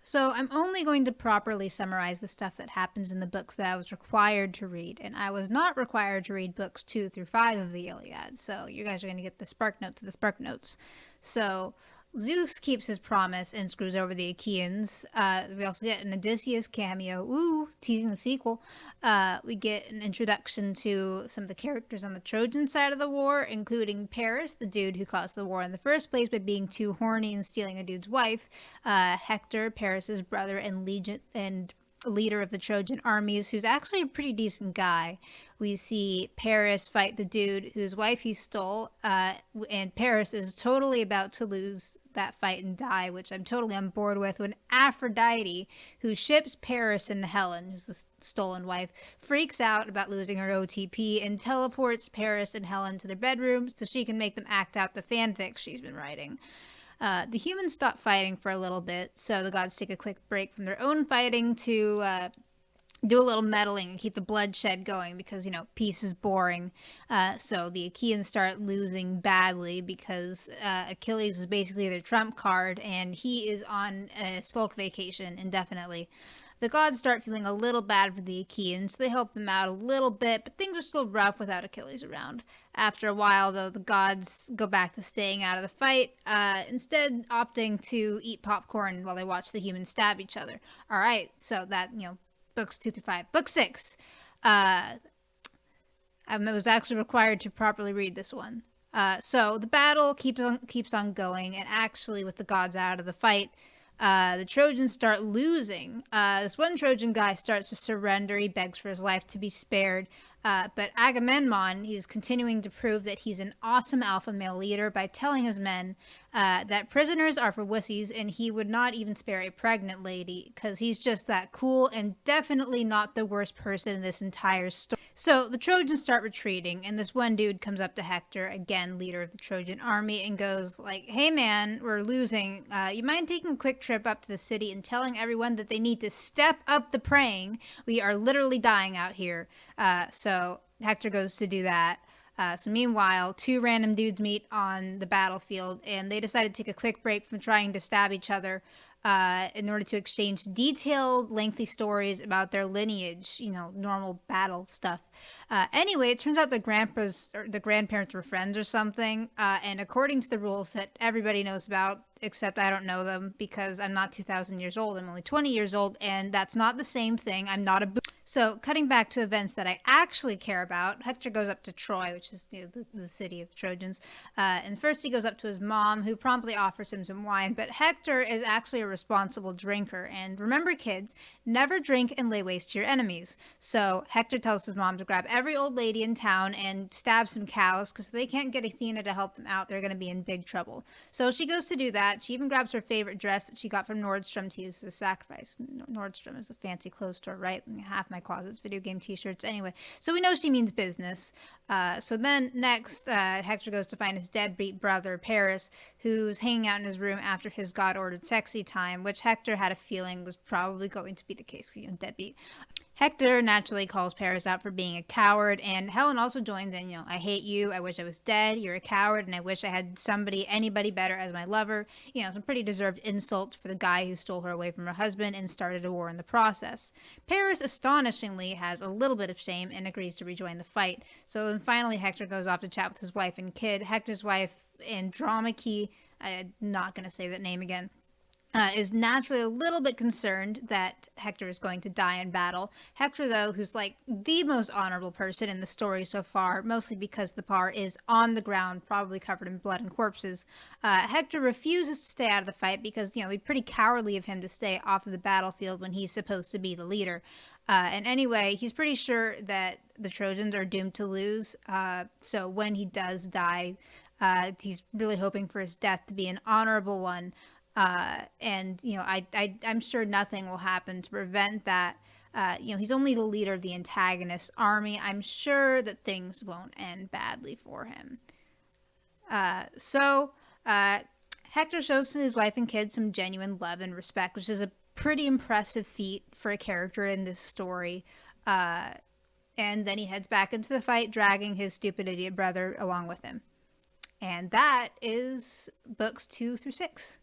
So I'm only going to properly summarize the stuff that happens in the books that I was required to read, and I was not required to read books 2 through 5 of the Iliad. So you guys are going to get the spark notes of the spark notes. So Zeus keeps his promise and screws over the Achaeans. We also get an Odysseus cameo. Ooh, teasing the sequel. We get an introduction to some of the characters on the Trojan side of the war, including Paris, the dude who caused the war in the first place by being too horny and stealing a dude's wife. Hector, Paris's brother and leader of the Trojan armies, who's actually a pretty decent guy. We see Paris fight the dude whose wife he stole, and Paris is totally about to lose that fight and die, which I'm totally on board with, when Aphrodite, who ships Paris and Helen, who's the stolen wife, freaks out about losing her OTP and teleports Paris and Helen to their bedrooms so she can make them act out the fanfic she's been writing. The humans stop fighting for a little bit, so the gods take a quick break from their own fighting to do a little meddling and keep the bloodshed going because, peace is boring. So the Achaeans start losing badly because Achilles is basically their trump card and he is on a sulk vacation indefinitely. The gods start feeling a little bad for the Achaeans, so they help them out a little bit, but things are still rough without Achilles around. After a while, though, the gods go back to staying out of the fight, instead opting to eat popcorn while they watch the humans stab each other. All right, so that, books 2 through 5. Book 6. I was actually required to properly read this one. So the battle keeps on going, and actually, with the gods out of the fight, the Trojans start losing. This one Trojan guy starts to surrender. He begs for his life to be spared. But Agamemnon, he's continuing to prove that he's an awesome alpha male leader by telling his men that prisoners are for wussies, and he would not even spare a pregnant lady because he's just that cool and definitely not the worst person in this entire story. So the Trojans start retreating, and this one dude comes up to Hector, again leader of the Trojan army, and goes like, "Hey man, we're losing. You mind taking a quick trip up to the city and telling everyone that they need to step up the praying? We are literally dying out here." So Hector goes to do that. So meanwhile, two random dudes meet on the battlefield, and they decide to take a quick break from trying to stab each other in order to exchange detailed, lengthy stories about their lineage, normal battle stuff. Anyway, it turns out the grandparents were friends or something, and according to the rules that everybody knows about, except I don't know them because I'm not 2,000 years old, I'm only 20 years old, and that's not the same thing. I'm not a So, cutting back to events that I actually care about, Hector goes up to Troy, which is the city of the Trojans, and first he goes up to his mom, who promptly offers him some wine, but Hector is actually a responsible drinker, and remember kids, never drink and lay waste to your enemies. So Hector tells his mom to grab every old lady in town and stab some cows, because if they can't get Athena to help them out, they're going to be in big trouble. So she goes to do that. She even grabs her favorite dress that she got from Nordstrom to use as a sacrifice. Nordstrom is a fancy clothes store, right? Half my closet's video game t-shirts. Anyway, so we know she means business. So then next, Hector goes to find his deadbeat brother, Paris, who's hanging out in his room after his God-ordered sexy time, which Hector had a feeling was probably going to be the case, deadbeat. Hector naturally calls Paris out for being a coward, and Helen also joins in, "I hate you, I wish I was dead, you're a coward, and I wish I had anybody better as my lover." Some pretty deserved insults for the guy who stole her away from her husband and started a war in the process. Paris, astonishingly, has a little bit of shame and agrees to rejoin the fight. So then finally Hector goes off to chat with his wife and kid. Hector's wife, Andromache, I'm not going to say that name again, is naturally a little bit concerned that Hector is going to die in battle. Hector, though, who's like the most honorable person in the story so far, mostly because the par is on the ground, probably covered in blood and corpses, Hector refuses to stay out of the fight because, it'd be pretty cowardly of him to stay off of the battlefield when he's supposed to be the leader. And anyway, he's pretty sure that the Trojans are doomed to lose. So when he does die, he's really hoping for his death to be an honorable one. And I'm sure nothing will happen to prevent that. He's only the leader of the antagonist army. I'm sure that things won't end badly for him. So Hector shows his wife and kids some genuine love and respect, which is a pretty impressive feat for a character in this story. And then he heads back into the fight, dragging his stupid idiot brother along with him. And that is books 2 through 6.